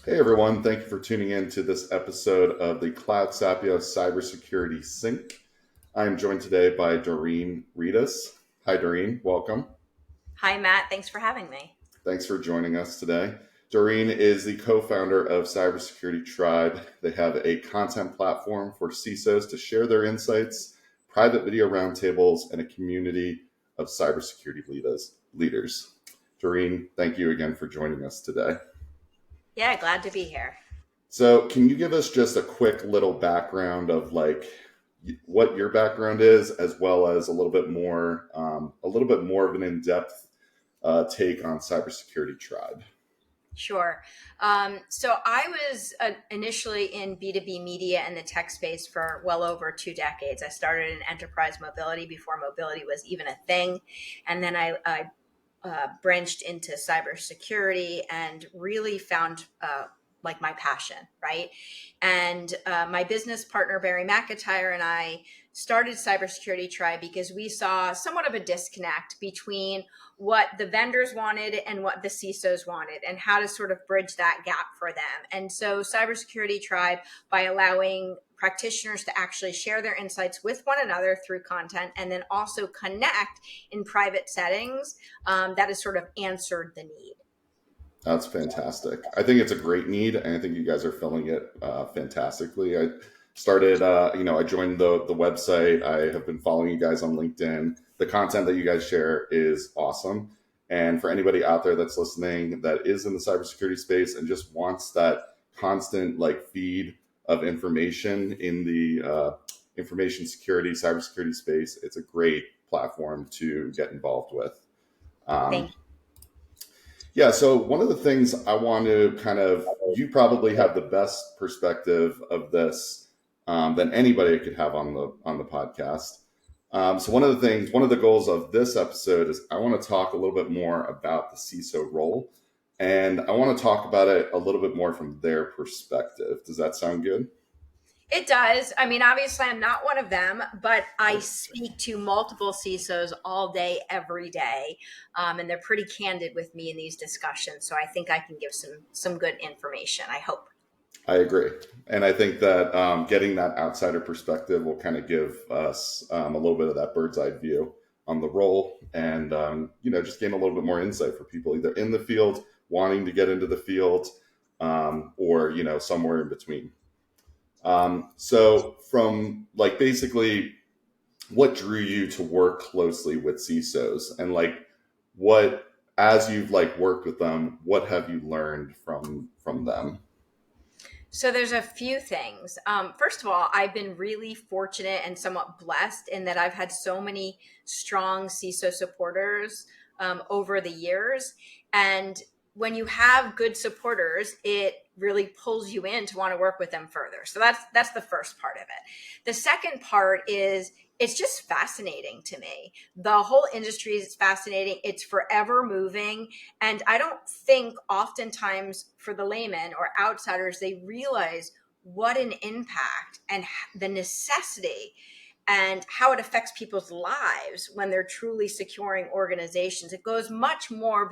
Hey everyone, thank you for tuning in to this episode of the CloudSapio Cybersecurity Sync. I am joined today by Dorene Rettas. Hi Dorene, welcome. Hi, Matt. Thanks for having me. Thanks for joining us today. Dorene is the co-founder of Cybersecurity Tribe. They have a content platform for CISOs to share their insights, private video roundtables, and a community of cybersecurity leaders. Dorene, thank you again for joining us today. Yeah, glad to be here. So can you give us just a quick little background of what your background is, as well as a little bit more of an in-depth take on Cybersecurity Tribe? Sure. So I was initially in B2B media and the tech space for well over 2 decades. I started in enterprise mobility before mobility was even a thing. And then I branched into cybersecurity and really found like my passion, right? And my business partner, Barry McIntyre, and I started Cybersecurity Tribe because we saw somewhat of a disconnect between what the vendors wanted and what the CISOs wanted and how to sort of bridge that gap for them. And so Cybersecurity Tribe, by allowing practitioners to actually share their insights with one another through content and then also connect in private settings, that has sort of answered the need. That's fantastic. I think it's a great need, and I think you guys are filling it fantastically. I started, I joined the website. I have been following you guys on LinkedIn. The content that you guys share is awesome. And for anybody out there that's listening that is in the cybersecurity space and just wants that constant feed of information in the information security, cybersecurity space, it's a great platform to get involved with. Thank you. Yeah, so one of the things I want to you probably have the best perspective of this than anybody could have on the podcast. So one of the goals of this episode is I want to talk a little bit more about the CISO role, and I want to talk about it a little bit more from their perspective. Does that sound good? It does. I mean, obviously, I'm not one of them, but I speak to multiple CISOs all day, every day, and they're pretty candid with me in these discussions. So I think I can give some good information, I hope. I agree. And I think that getting that outsider perspective will kind of give us a little bit of that bird's eye view on the role and, just gain a little bit more insight for people either in the field, wanting to get into the field, or, somewhere in between. So from basically what drew you to work closely with CISOs and as you've worked with them, what have you learned from them? So there's a few things. First of all, I've been really fortunate and somewhat blessed in that I've had so many strong CISO supporters over the years. And when you have good supporters, it really pulls you in to want to work with them further. So that's the first part of it. The second part is it's just fascinating to me. The whole industry is fascinating. It's forever moving. And I don't think oftentimes for the layman or outsiders, they realize what an impact and the necessity and how it affects people's lives when they're truly securing organizations. It goes much more,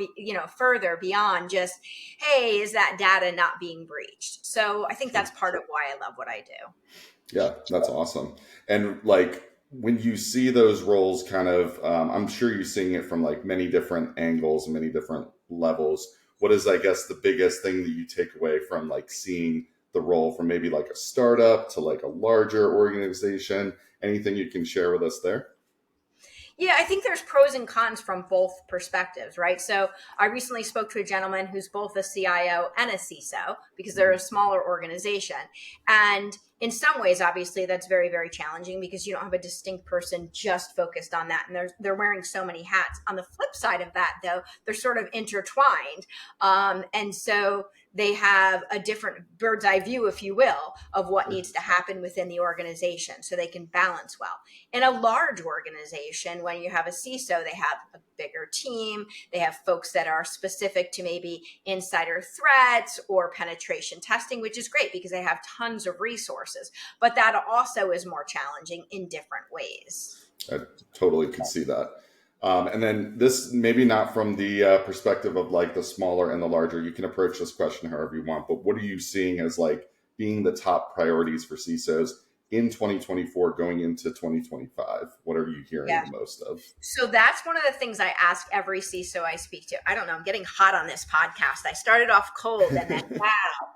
further beyond just, hey, is that data not being breached? So I think that's part of why I love what I do. Yeah, that's awesome. And when you see those roles I'm sure you're seeing it from many different angles, many different levels. What is, I guess, the biggest thing that you take away from seeing the role from maybe a startup to a larger organization? Anything you can share with us there? Yeah, I think there's pros and cons from both perspectives, right? So I recently spoke to a gentleman who's both a CIO and a CISO because they're a smaller organization. And in some ways, obviously, that's very, very challenging because you don't have a distinct person just focused on that. And they're wearing so many hats. On the flip side of that, though, they're sort of intertwined. And so they have a different bird's eye view, if you will, of what needs to happen within the organization so they can balance well. In a large organization, when you have a CISO, they have a bigger team. They have folks that are specific to maybe insider threats or penetration testing, which is great because they have tons of resources. But that also is more challenging in different ways. I totally could see that. And then this, maybe not from the perspective of like the smaller and the larger, you can approach this question however you want, but what are you seeing as like being the top priorities for CISOs in 2024 going into 2025? What are you hearing Yeah. the most of? So that's one of the things I ask every CISO I speak to. I don't know, I'm getting hot on this podcast. I started off cold and then wow.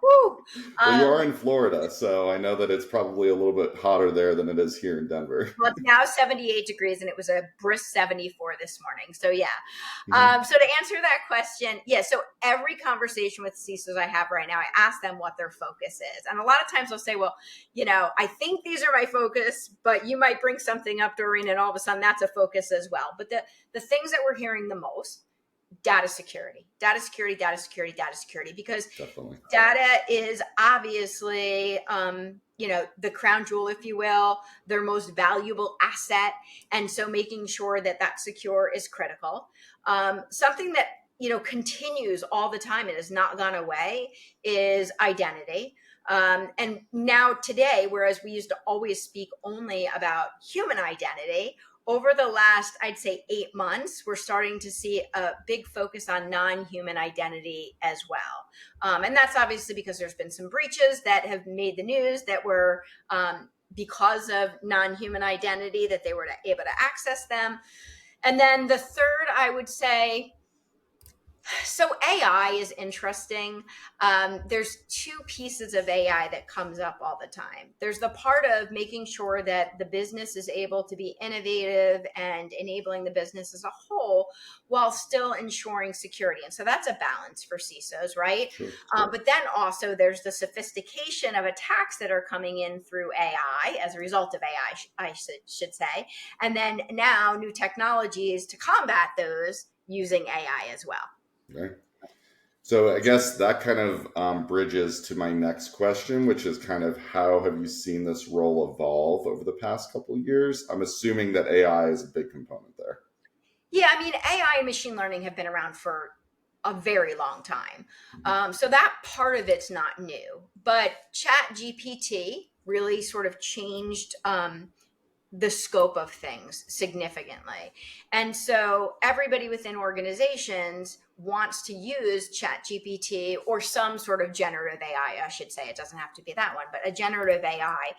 Woo. Well, you are in Florida, so I know that it's probably a little bit hotter there than it is here in Denver. Well, it's now 78 degrees and it was a brisk 74 this morning. So yeah. Mhm. So to answer that question, yeah. So every conversation with CISOs I have right now, I ask them what their focus is. And a lot of times they'll say, well, I think these are my focus, but you might bring something up, Dorene, and all of a sudden that's a focus as well. But the things that we're hearing the most, data security, because Definitely. data is obviously, the crown jewel, if you will, their most valuable asset. And so making sure that that's secure is critical. Something that, continues all the time and has not gone away is identity. And now today, whereas we used to always speak only about human identity, over the last, I'd say 8 months, we're starting to see a big focus on non-human identity as well. And that's obviously because there's been some breaches that have made the news that were because of non-human identity, that they were able to access them. And then the third, I would say, so AI is interesting. There's two pieces of AI that comes up all the time. There's the part of making sure that the business is able to be innovative and enabling the business as a whole while still ensuring security. And so that's a balance for CISOs, right? Sure. But then also there's the sophistication of attacks that are coming in through AI as a result of AI, I should say. And then now new technologies to combat those using AI as well. Okay. So I guess that kind of bridges to my next question, which is kind of how have you seen this role evolve over the past couple of years? I'm assuming that AI is a big component there. Yeah, I mean, AI and machine learning have been around for a very long time. So that part of it's not new. But Chat GPT really sort of changed the scope of things significantly. And so everybody within organizations wants to use Chat GPT or some sort of generative AI, I should say. It doesn't have to be that one, but a generative AI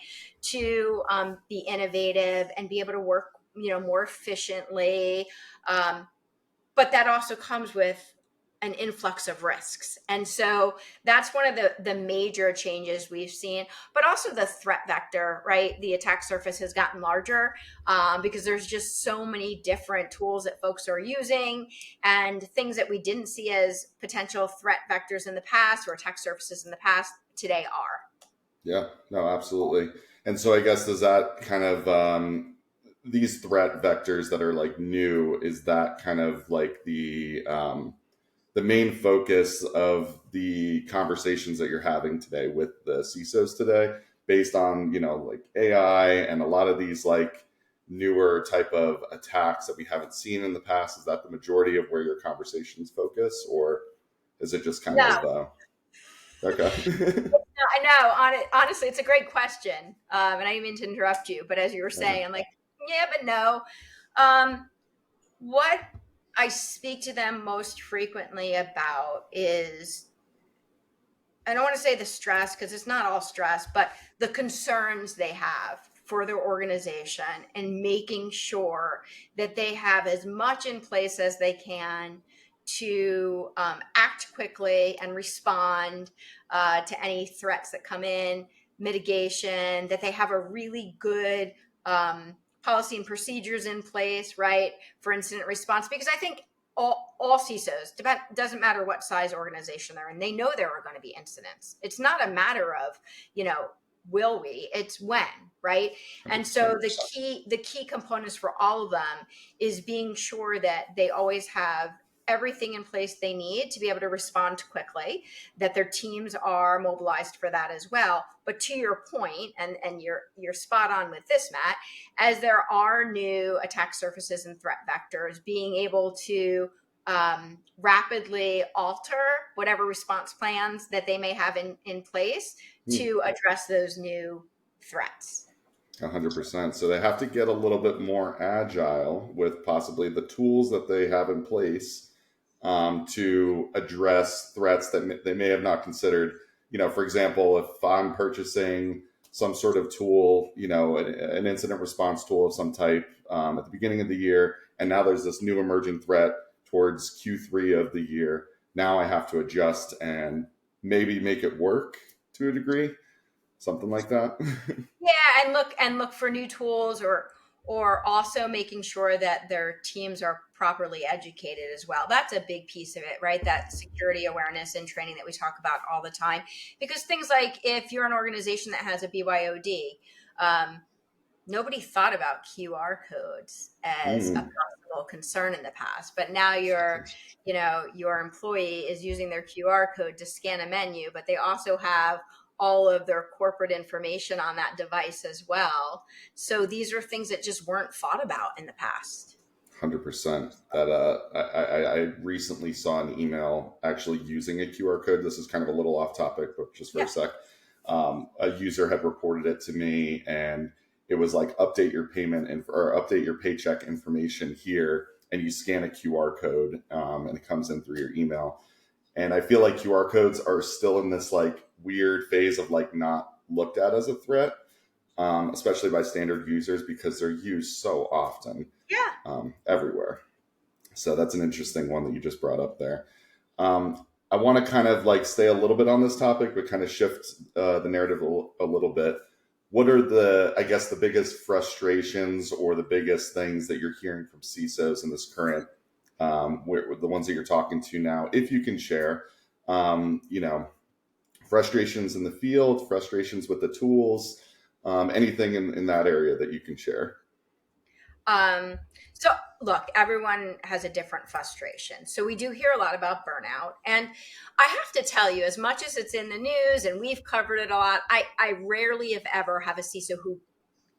to be innovative and be able to work, more efficiently. But that also comes with an influx of risks. And so that's one of the major changes we've seen, but also the threat vector, right? The attack surface has gotten larger because there's just so many different tools that folks are using, and things that we didn't see as potential threat vectors in the past or attack surfaces in the past today are. Yeah, no, absolutely. And so I guess does that kind of these threat vectors that are like new, is that kind of like the main focus of the conversations that you're having today with the CISOs today, based on, like AI and a lot of these like newer type of attacks that we haven't seen in the past? Is that the majority of where your conversations focus, or is it just kind of, okay. I know. Honestly, it's a great question. And I didn't mean to interrupt you, but as you were saying, I'm like, yeah, but no. What I speak to them most frequently about is, I don't want to say the stress because it's not all stress, but the concerns they have for their organization and making sure that they have as much in place as they can to act quickly and respond to any threats that come in, mitigation, that they have a really good policy and procedures in place, right, for incident response. Because I think all CISOs, doesn't matter what size organization they're in, they know there are going to be incidents. It's not a matter of, will we, it's when, right? And so the key components for all of them is being sure that they always have everything in place they need to be able to respond quickly, that their teams are mobilized for that as well. But to your point, and you're spot on with this, Matt, as there are new attack surfaces and threat vectors, being able to rapidly alter whatever response plans that they may have in place to address those new threats. 100%. So they have to get a little bit more agile with possibly the tools that they have in place to address threats that they may have not considered. For example, if I'm purchasing some sort of tool, an incident response tool of some type at the beginning of the year, and now there's this new emerging threat towards Q3 of the year. Now I have to adjust and maybe make it work to a degree, something like that. Yeah, and look for new tools, or also making sure that their teams are properly educated as well. That's a big piece of it, right? That security awareness and training that we talk about all the time. Because things like if you're an organization that has a BYOD, nobody thought about QR codes as a possible concern in the past, but now your employee is using their QR code to scan a menu, but they also have all of their corporate information on that device as well. So these are things that just weren't thought about in the past. 100%. That I recently saw an email actually using a QR code. This is kind of a little off topic, but just for a sec. A user had reported it to me, and it was like update your payment or update your paycheck information here, and you scan a QR code, and it comes in through your email. And I feel like QR codes are still in this like weird phase of like not looked at as a threat, especially by standard users because they're used so often, everywhere. So that's an interesting one that you just brought up there. I want to kind of like stay a little bit on this topic, but kind of shift the narrative a little bit. What are the biggest frustrations or the biggest things that you're hearing from CISOs in this current, the ones that you're talking to now, if you can share, frustrations in the field, frustrations with the tools, anything in that area that you can share? So look, everyone has a different frustration. So we do hear a lot about burnout. And I have to tell you, as much as it's in the news and we've covered it a lot, I rarely, if ever, have a CISO who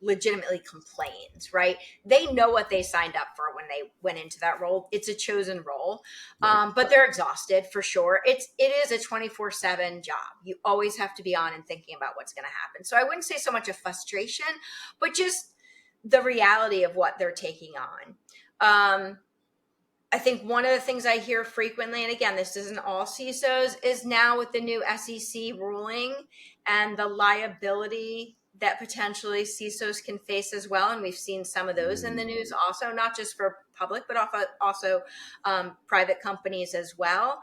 legitimately complains, right? They know what they signed up for when they went into that role. It's a chosen role, but they're exhausted for sure. It is a 24/7 job. You always have to be on and thinking about what's going to happen. So I wouldn't say so much a frustration, but just the reality of what they're taking on. I think one of the things I hear frequently, and again, this isn't all CISOs, is now with the new SEC ruling and the liability that potentially CISOs can face as well. And we've seen some of those in the news also, not just for public, but also private companies as well.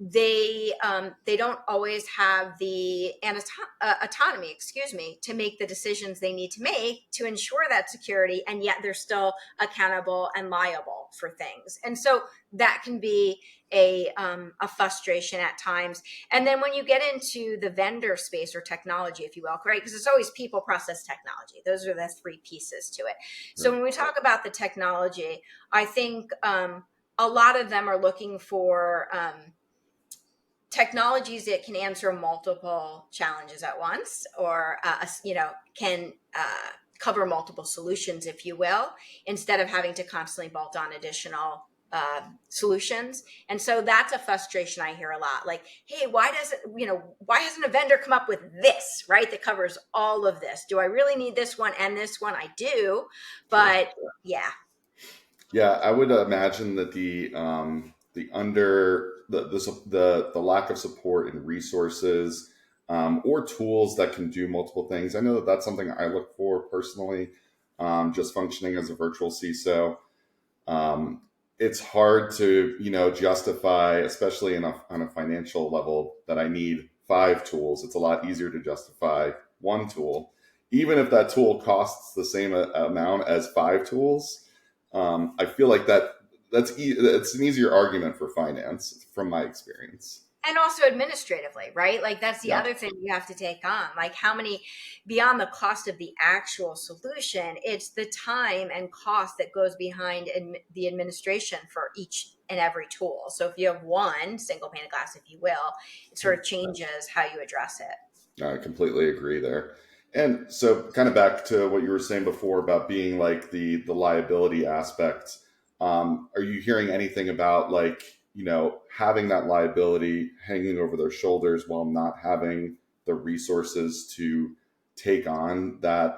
They don't always have the autonomy, to make the decisions they need to make to ensure that security, and yet they're still accountable and liable for things. And so that can be a frustration at times. And then when you get into the vendor space or technology, if you will, right? Because it's always people, process, technology. Those are the three pieces to it. So when we talk about the technology, I think a lot of them are looking for technologies that can answer multiple challenges at once, or can cover multiple solutions, if you will, instead of having to constantly bolt on additional solutions. And so that's a frustration I hear a lot. Like, hey, why hasn't a vendor come up with this, right, that covers all of this? Do I really need this one and this one? I do, but yeah. Yeah, I would imagine that the lack of support and resources or tools that can do multiple things. I know that that's something I look for personally, just functioning as a virtual CISO. It's hard to justify, especially on a financial level, that I need 5 tools. It's a lot easier to justify 1 tool, even if that tool costs the same amount as 5 tools. I feel like that's an easier argument for finance from my experience. And also administratively, right? Like that's the other thing you have to take on. Like how many, beyond the cost of the actual solution, it's the time and cost that goes behind the administration for each and every tool. So if you have one single pane of glass, if you will, it sort of changes how you address it. I completely agree there. And so kind of back to what you were saying before about being like the liability aspect. Are you hearing anything about like, having that liability hanging over their shoulders while not having the resources to take on that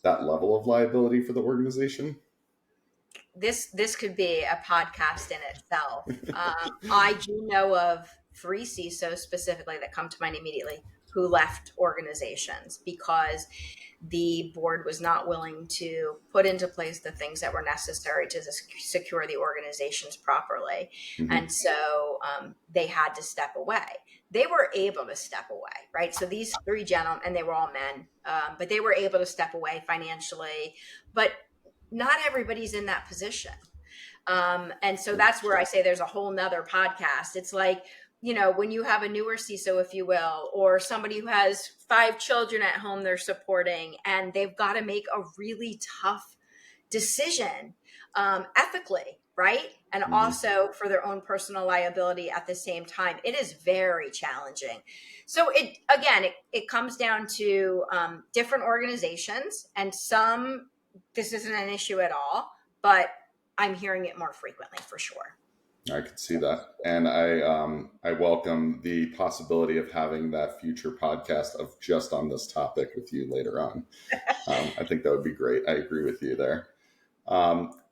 that level of liability for the organization? This could be a podcast in itself. I do know of 3 CISOs specifically that come to mind immediately who left organizations because the board was not willing to put into place the things that were necessary to secure the organizations properly. Mm-hmm. And so they had to step away. They were able to step away, right? So these 3 gentlemen, and they were all men, but they were able to step away financially. But not everybody's in that position. And so that's where I say there's a whole nother podcast. It's like, when you have a newer CISO, if you will, or somebody who has 5 children at home they're supporting, and they've got to make a really tough decision ethically, right? And also for their own personal liability at the same time. It is very challenging. So it comes down to different organizations, and some, this isn't an issue at all, but I'm hearing it more frequently for sure. I could see that. And I welcome the possibility of having that future podcast of just on this topic with you later on. I think that would be great. I agree with you there.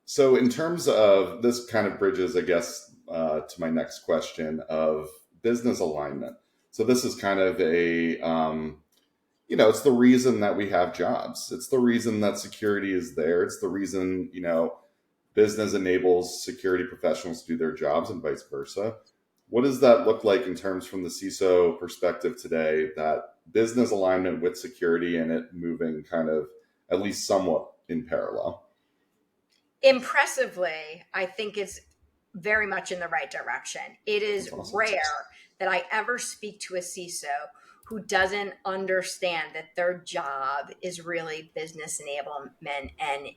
So in terms of this kind of bridges, I guess, to my next question of business alignment. So this is kind of a, it's the reason that we have jobs. It's the reason that security is there. It's the reason, business enables security professionals to do their jobs and vice versa. What does that look like in terms from the CISO perspective today, that business alignment with security and it moving kind of at least somewhat in parallel? Impressively, I think it's very much in the right direction. It is awesome. Rare that I ever speak to a CISO who doesn't understand that their job is really business enablement and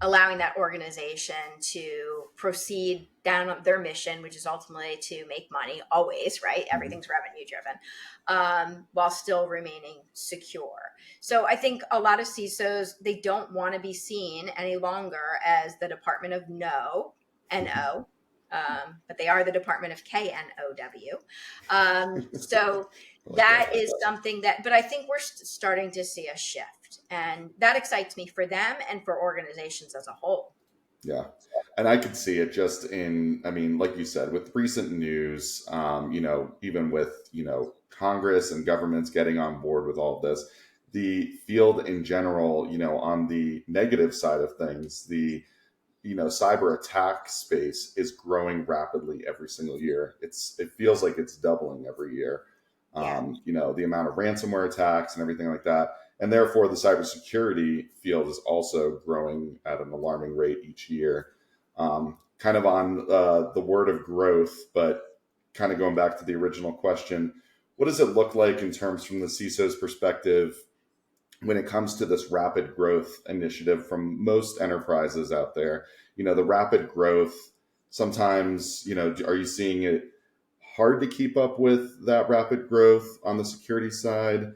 allowing that organization to proceed down their mission, which is ultimately to make money always, right? Everything's revenue driven, while still remaining secure. So I think a lot of CISOs, they don't want to be seen any longer as the Department of No, N-O, but they are the Department of K-N-O-W. So that is something that, but I think we're starting to see a shift. And that excites me for them and for organizations as a whole. Yeah. And I could see it just in, like you said, with recent news, even with, Congress and governments getting on board with all of this, the field in general, on the negative side of things, the, cyber attack space is growing rapidly every single year. It feels like it's doubling every year. The amount of ransomware attacks and everything like that. And therefore, the cybersecurity field is also growing at an alarming rate each year. Kind of on the word of growth, but kind of going back to the original question, what does it look like in terms from the CISO's perspective when it comes to this rapid growth initiative from most enterprises out there? The rapid growth, sometimes, are you seeing it hard to keep up with that rapid growth on the security side?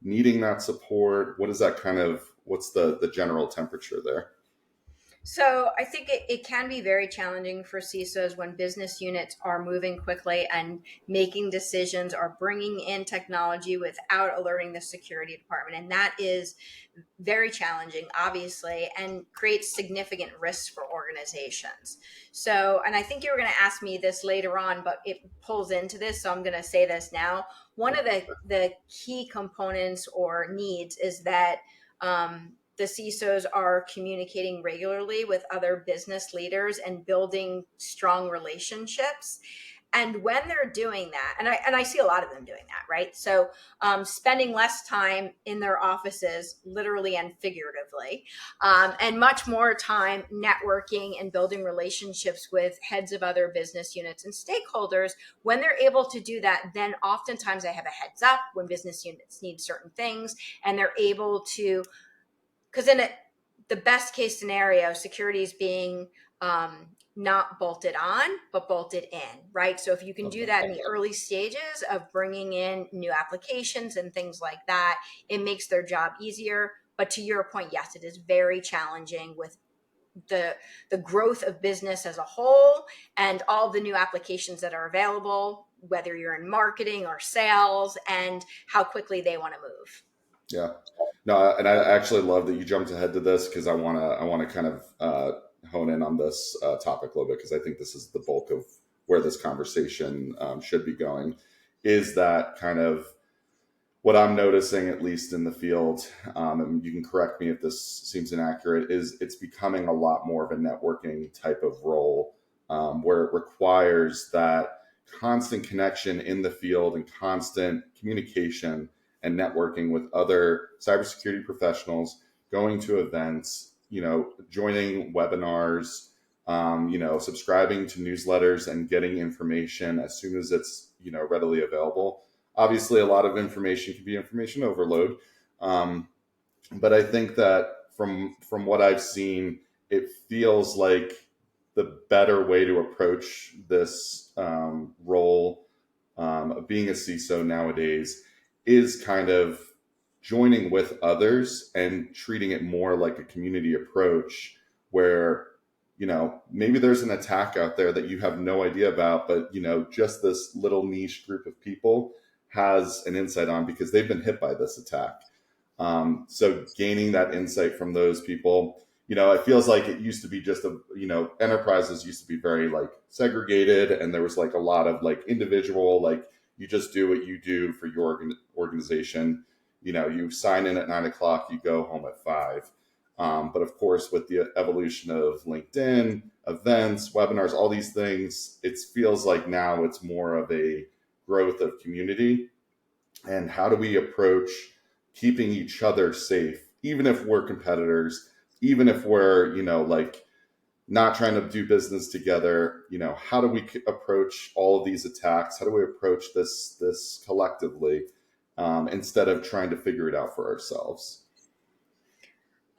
Needing that support? What's the general temperature there? So I think it can be very challenging for CISOs when business units are moving quickly and making decisions or bringing in technology without alerting the security department. And that is very challenging, obviously, and creates significant risks for organizations. So, and I think you were going to ask me this later on, but it pulls into this, so I'm going to say this now. One of the key components or needs is that the CISOs are communicating regularly with other business leaders and building strong relationships. And when they're doing that, and I see a lot of them doing that, right? So spending less time in their offices, literally and figuratively, and much more time networking and building relationships with heads of other business units and stakeholders. When they're able to do that, then oftentimes they have a heads up when business units need certain things, and they're able to, because in the best case scenario, security is being not bolted on, but bolted in, right? So if you can do that in the early stages of bringing in new applications and things like that, it makes their job easier. But to your point, yes, it is very challenging with the growth of business as a whole and all the new applications that are available, whether you're in marketing or sales, and how quickly they want to move. Yeah. No, and I actually love that you jumped ahead to this because I want to kind of hone in on this topic a little bit because I think this is the bulk of where this conversation should be going. Is that kind of what I'm noticing, at least in the field, and you can correct me if this seems inaccurate, is it's becoming a lot more of a networking type of role where it requires that constant connection in the field and constant communication and networking with other cybersecurity professionals, going to events, joining webinars, subscribing to newsletters and getting information as soon as it's, readily available. Obviously, a lot of information can be information overload, but I think that from what I've seen, it feels like the better way to approach this role of being a CISO nowadays is kind of joining with others and treating it more like a community approach where maybe there's an attack out there that you have no idea about, but just this little niche group of people has an insight on because they've been hit by this attack. So gaining that insight from those people, it feels like it used to be just enterprises used to be very like segregated, and there was like a lot of like individual, like you just do what you do for your organization. You sign in at 9 o'clock, you go home at 5. But of course, with the evolution of LinkedIn, events, webinars, all these things, it feels like now it's more of a growth of community. And how do we approach keeping each other safe, even if we're competitors, even if we're, like not trying to do business together? How do we approach all of these attacks? How do we approach this collectively instead of trying to figure it out for ourselves?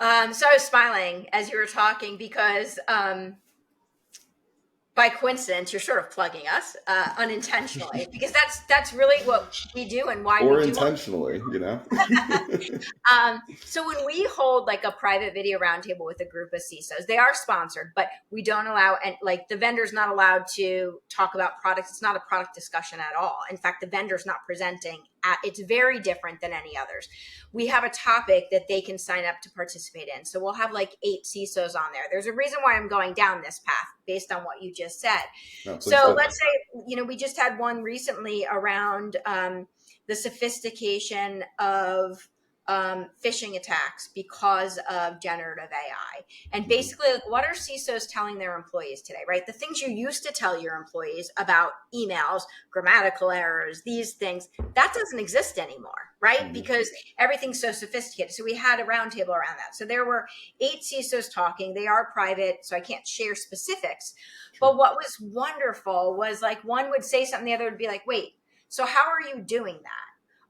So I was smiling as you were talking because by coincidence, you're sort of plugging us unintentionally because that's really what we do and why or we do intentionally, So when we hold like a private video roundtable with a group of CISOs, they are sponsored, but we don't allow, and like the vendor's not allowed to talk about products. It's not a product discussion at all. In fact, the vendor's not presenting. It's very different than any others. We have a topic that they can sign up to participate in. So we'll have like 8 CISOs on there. There's a reason why I'm going down this path based on what you just said. No, So let's say, we just had one recently around the sophistication of phishing attacks because of generative AI. And basically, what are CISOs telling their employees today, right? The things you used to tell your employees about emails, grammatical errors, these things, that doesn't exist anymore, right? Because everything's so sophisticated. So we had a roundtable around that. So there were 8 CISOs talking. They are private, so I can't share specifics. But what was wonderful was like one would say something, the other would be like, wait, so how are you doing that?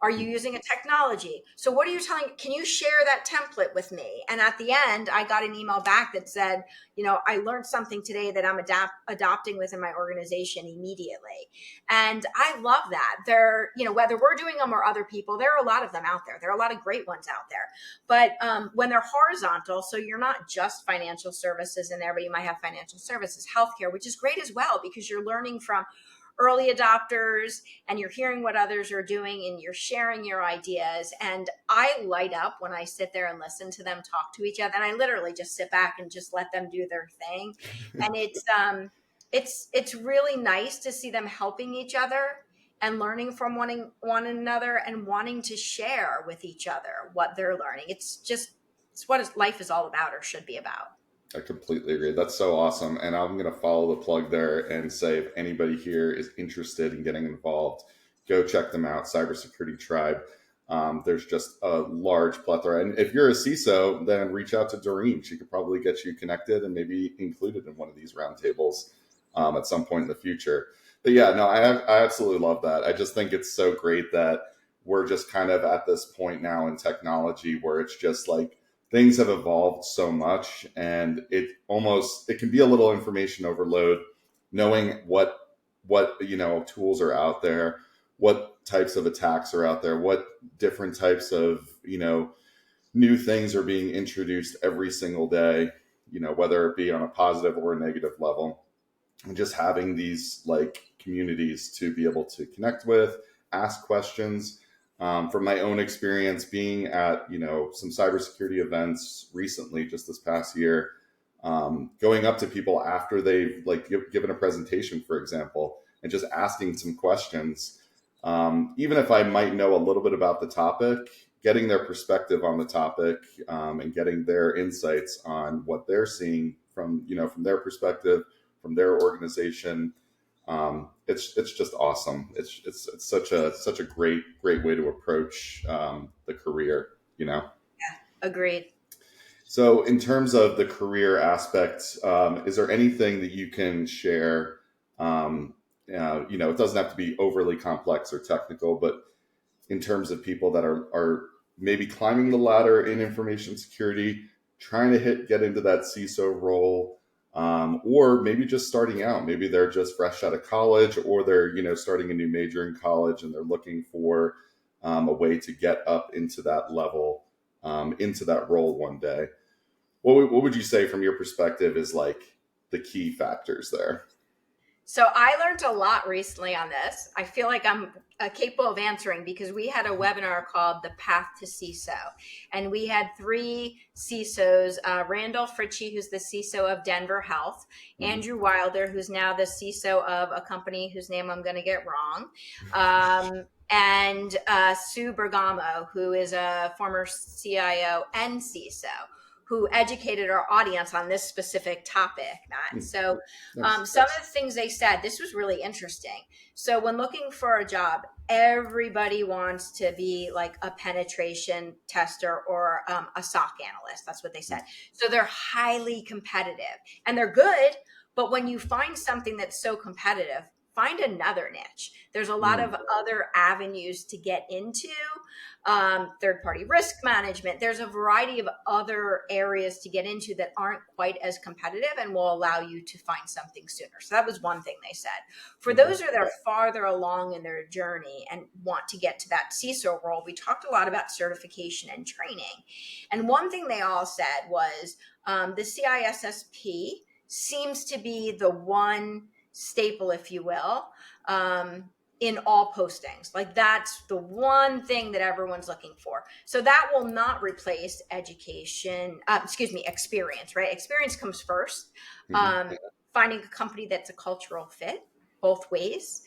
Are you using a technology? So what are you telling? Can you share that template with me? And at the end, I got an email back that said, I learned something today that I'm adopting within my organization immediately. And I love that. There, whether we're doing them or other people, there are a lot of them out there. There are a lot of great ones out there. But when they're horizontal, so you're not just financial services in there, but you might have financial services, healthcare, which is great as well because you're learning from early adopters and you're hearing what others are doing and you're sharing your ideas. And I light up when I sit there and listen to them talk to each other. And I literally just sit back and just let them do their thing. And it's really nice to see them helping each other and learning from one another and wanting to share with each other what they're learning. It's what life is all about or should be about. I completely agree. That's so awesome. And I'm going to follow the plug there and say if anybody here is interested in getting involved, go check them out, Cybersecurity Tribe. There's just a large plethora. And if you're a CISO, then reach out to Dorene. She could probably get you connected and maybe included in one of these roundtables at some point in the future. But yeah, no, I absolutely love that. I just think it's so great that we're just kind of at this point now in technology where it's just like, things have evolved so much and it can be a little information overload knowing what tools are out there, what types of attacks are out there, what different types of new things are being introduced every single day, whether it be on a positive or a negative level. And just having these like communities to be able to connect with, ask questions, From my own experience being at, some cybersecurity events recently, just this past year, going up to people after they've given a presentation, for example, and just asking some questions, even if I might know a little bit about the topic, getting their perspective on the topic, and getting their insights on what they're seeing from their perspective, from their organization. It's just awesome. It's such a great way to approach the career. Agreed. So, in terms of the career aspect, is there anything that you can share? It doesn't have to be overly complex or technical, but in terms of people that are maybe climbing the ladder in information security, trying to get into that CISO role, or maybe just starting out. Maybe they're just fresh out of college, or they're starting a new major in college, and they're looking for a way to get up into that level, into that role one day. What would you say from your perspective is like the key factors there? So I learned a lot recently on this. I feel like I'm capable of answering because we had a webinar called The Path to CISO. And we had 3 CISOs, Randall Fritchie, who's the CISO of Denver Health, Andrew Wilder, who's now the CISO of a company whose name I'm going to get wrong, and Sue Bergamo, who is a former CIO and CISO, who educated our audience on this specific topic, Matt. So some of the things they said, this was really interesting. So when looking for a job, everybody wants to be like a penetration tester or a SOC analyst. That's what they said. So they're highly competitive and they're good. But when you find something that's so competitive, find another niche. There's a lot of other avenues to get into, third-party risk management. There's a variety of other areas to get into that aren't quite as competitive and will allow you to find something sooner. So that was one thing they said. For those that are farther along in their journey and want to get to that CISO role, we talked a lot about certification and training. And one thing they all said was the CISSP seems to be the one staple, if you will, in all postings. Like that's the one thing that everyone's looking for. So that will not replace experience, right? Experience comes first. Finding a company that's a cultural fit both ways.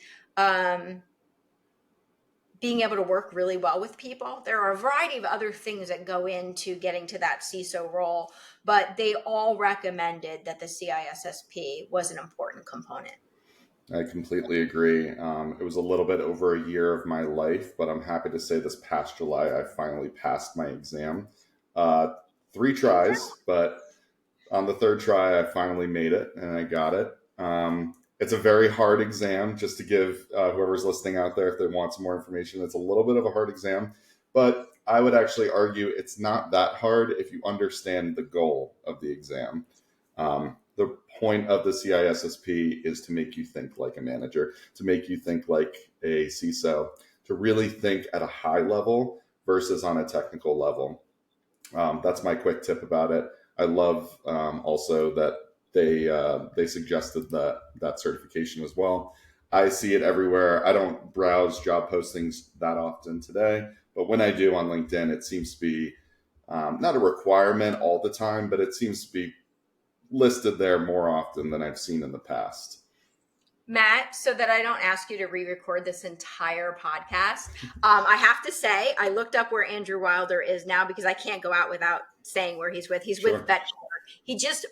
Being able to work really well with people. There are a variety of other things that go into getting to that CISO role, but they all recommended that the CISSP was an important component. I completely agree. It was a little bit over a year of my life, but I'm happy to say this past July, I finally passed my exam. 3 tries, but on the 3rd try, I finally made it and I got it. It's a very hard exam, just to give whoever's listening out there, if they want some more information, it's a little bit of a hard exam, but I would actually argue it's not that hard if you understand the goal of the exam. The point of the CISSP is to make you think like a manager, to make you think like a CISO, to really think at a high level versus on a technical level. That's my quick tip about it. I love also that they suggested that certification as well. I see it everywhere. I don't browse job postings that often today, but when I do on LinkedIn, it seems to be not a requirement all the time, but it seems to be listed there more often than I've seen in the past. Matt, so that I don't ask you to re-record this entire podcast, I have to say I looked up where Andrew Wilder is now because I can't go out without saying where he's with. He's with VetCorp. He just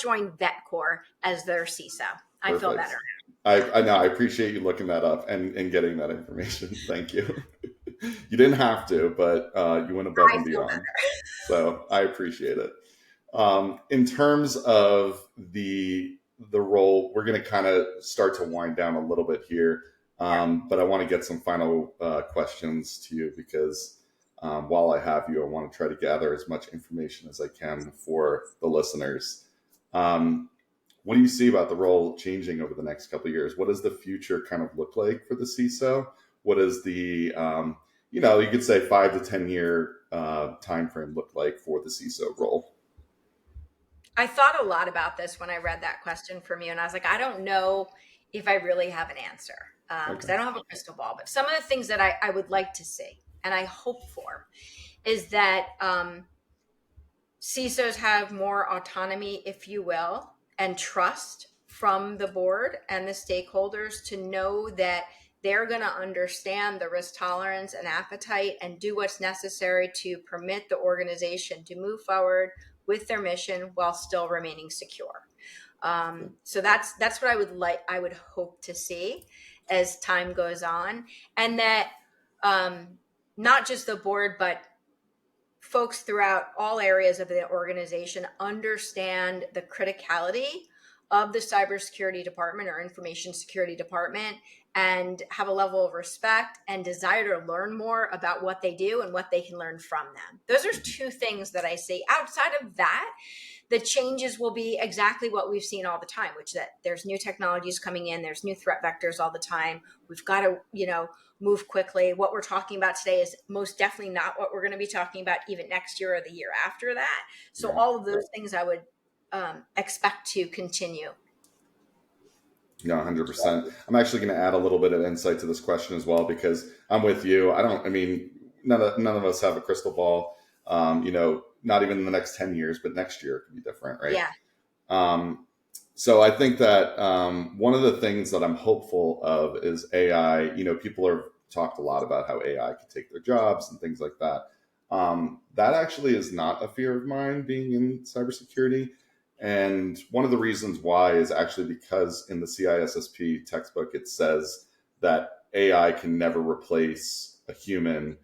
joined VetCorp as their CISO. I Perfect. Feel better. I know. I appreciate you looking that up and getting that information. Thank you. You didn't have to, but you went above and beyond. So I appreciate it. In terms of the role, we're going to kind of start to wind down a little bit here, but I want to get some final questions to you because while I have you, I want to try to gather as much information as I can for the listeners. What do you see about the role changing over the next couple of years? What does the future kind of look like for the CISO? What does the, you could say 5 to 10 year time frame look like for the CISO role? I thought a lot about this when I read that question from you, and I was like, I don't know if I really have an answer because I don't have a crystal ball. But some of the things that I would like to see. and I hope for, is that CISOs have more autonomy, if you will, and trust from the board and the stakeholders to know that they're going to understand the risk tolerance and appetite and do what's necessary to permit the organization to move forward with their mission while still remaining secure. So that's what I would hope to see as time goes on, and that not just the board, but folks throughout all areas of the organization understand the criticality of the cybersecurity department or information security department, and have a level of respect and desire to learn more about what they do and what they can learn from them. Those are two things that I see. Outside of that, the changes will be exactly what we've seen all the time, which that there's new technologies coming in, there's new threat vectors all the time. We've got to, move quickly. What we're talking about today is most definitely not what we're going to be talking about even next year or the year after that. So all of those things I would expect to continue. No, 100%. I'm actually going to add a little bit of insight to this question as well, because I'm with you. None of us have a crystal ball, not even in the next 10 years, but next year it could be different, right? Yeah. So I think that one of the things that I'm hopeful of is AI. People have talked a lot about how AI could take their jobs and things like that. That actually is not a fear of mine, being in cybersecurity. And one of the reasons why is actually because in the CISSP textbook, it says that AI can never replace a human,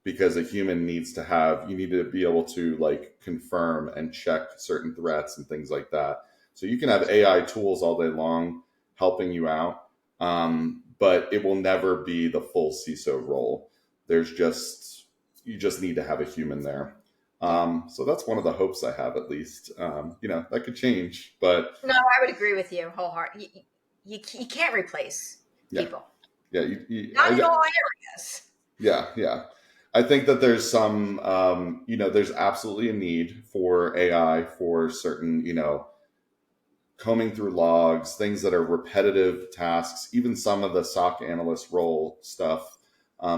because a human you need to be able to confirm and check certain threats and things like that. So you can have AI tools all day long helping you out, but it will never be the full CISO role. You just need to have a human there. So that's one of the hopes I have, at least. That could change, but no, I would agree with you wholeheartedly. You can't replace people. Yeah, not in all areas. Yeah. I think that there's some, there's absolutely a need for AI for certain, combing through logs, things that are repetitive tasks. Even some of the SOC analyst role stuff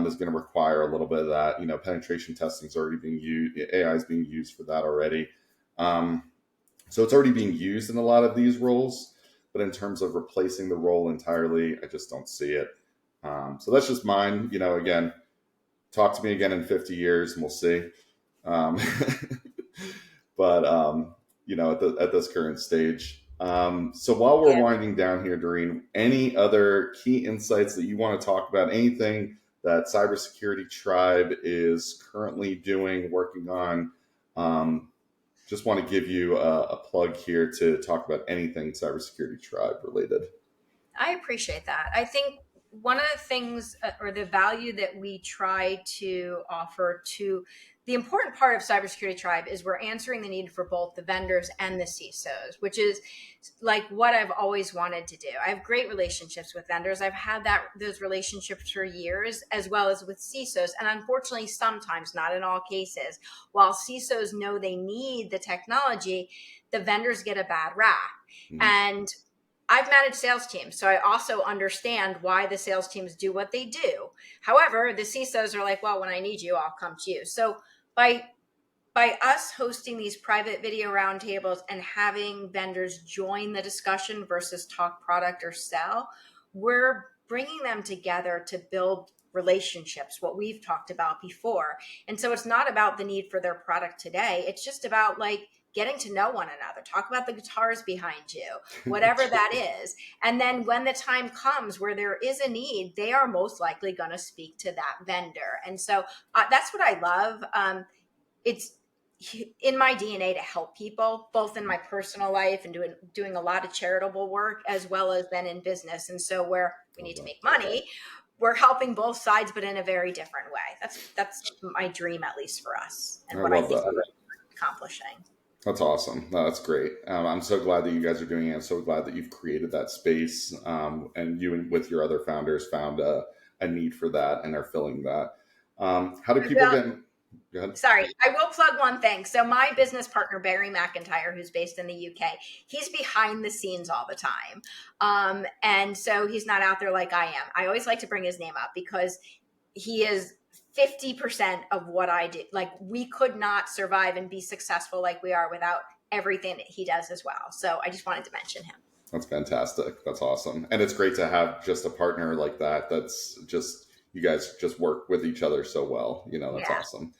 is going to require a little bit of that. Penetration testing is already being used. AI is being used for that already. So it's already being used in a lot of these roles. But in terms of replacing the role entirely, I just don't see it. So that's just mine. Again, talk to me again in 50 years and we'll see. But at this current stage. So while we're winding down here, Dorene, any other key insights that you want to talk about? Anything that Cybersecurity Tribe is currently doing, working on? Just want to give you a plug here to talk about anything Cybersecurity Tribe related. I appreciate that. I think one of the things or the value that we try to offer to the important part of Cybersecurity Tribe is we're answering the need for both the vendors and the CISOs, which is what I've always wanted to do. I have great relationships with vendors. I've had those relationships for years, as well as with CISOs. And unfortunately, sometimes, not in all cases, while CISOs know they need the technology, the vendors get a bad rap. Mm-hmm. And I've managed sales teams, so I also understand why the sales teams do what they do. However, the CISOs are like, well, when I need you, I'll come to you. So by us hosting these private video roundtables and having vendors join the discussion versus talk product or sell, we're bringing them together to build relationships, what we've talked about before. And so it's not about the need for their product today. It's just about getting to know one another, talk about the guitars behind you, whatever that is. And then when the time comes where there is a need, they are most likely going to speak to that vendor. And so that's what I love. It's in my DNA to help people, both in my personal life and doing a lot of charitable work, as well as then in business. And so where we need to make money, we're helping both sides, but in a very different way. That's my dream, at least for us, and what I think we're accomplishing. That's awesome. No, that's great. I'm so glad that you guys are doing it. I'm so glad that you've created that space, and you and with your other founders found a need for that and are filling that. How do people get? Go ahead. Sorry, I will plug one thing. So my business partner, Barry McIntyre, who's based in the UK, he's behind the scenes all the time. And so he's not out there like I am. I always like to bring his name up because he is 50% of what I do. Like, we could not survive and be successful like we are without everything that he does as well. So I just wanted to mention him. That's fantastic. That's awesome. And it's great to have just a partner like that. That's just, you guys just work with each other so well. That's awesome.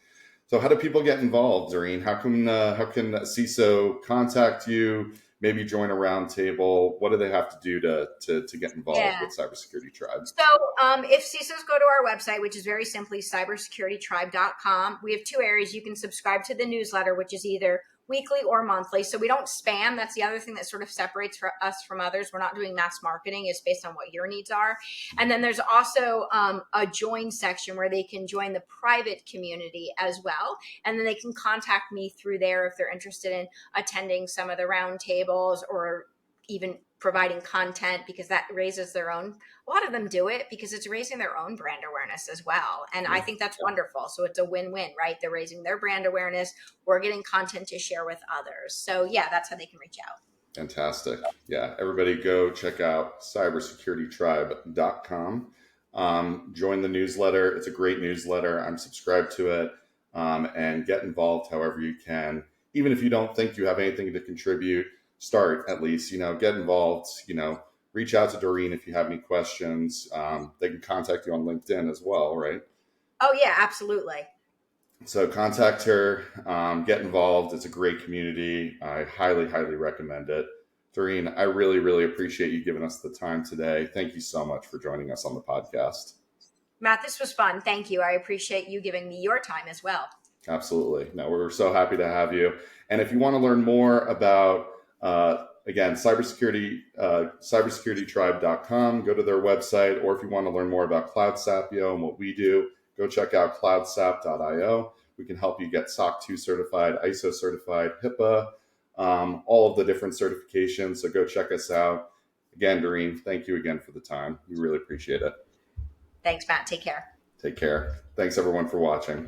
So how do people get involved, Dorene? How can CISO contact you? Maybe join a roundtable? What do they have to do to get involved with Cybersecurity Tribe? So if CISOs go to our website, which is very simply cybersecuritytribe.com, we have two areas. You can subscribe to the newsletter, which is either weekly or monthly. So we don't spam. That's the other thing that sort of separates us from others. We're not doing mass marketing. It's based on what your needs are. And then there's also a join section where they can join the private community as well. And then they can contact me through there if they're interested in attending some of the roundtables or even providing content, because that raises their own, a lot of them do it because it's raising their own brand awareness as well. And I think that's wonderful. So it's a win-win, right? They're raising their brand awareness. We're getting content to share with others. So yeah, that's how they can reach out. Fantastic. Yeah. Everybody go check out cybersecuritytribe.com. Join the newsletter. It's a great newsletter. I'm subscribed to it, and get involved however you can. Even if you don't think you have anything to contribute, start at least, get involved, reach out to Dorene if you have any questions. They can contact you on LinkedIn as well, right? Oh yeah, absolutely. So contact her, get involved. It's a great community. I highly, highly recommend it. Dorene, I really, really appreciate you giving us the time today. Thank you so much for joining us on the podcast. Matt, this was fun. Thank you. I appreciate you giving me your time as well. Absolutely. No, we're so happy to have you. And if you want to learn more about again, cybersecuritytribe.com, go to their website, or if you want to learn more about CloudSapio and what we do, go check out cloudsap.io. We can help you get SOC 2 certified, ISO certified, HIPAA, all of the different certifications. So go check us out. Again, Dorene, thank you again for the time. We really appreciate it. Thanks, Matt. Take care. Take care. Thanks everyone for watching.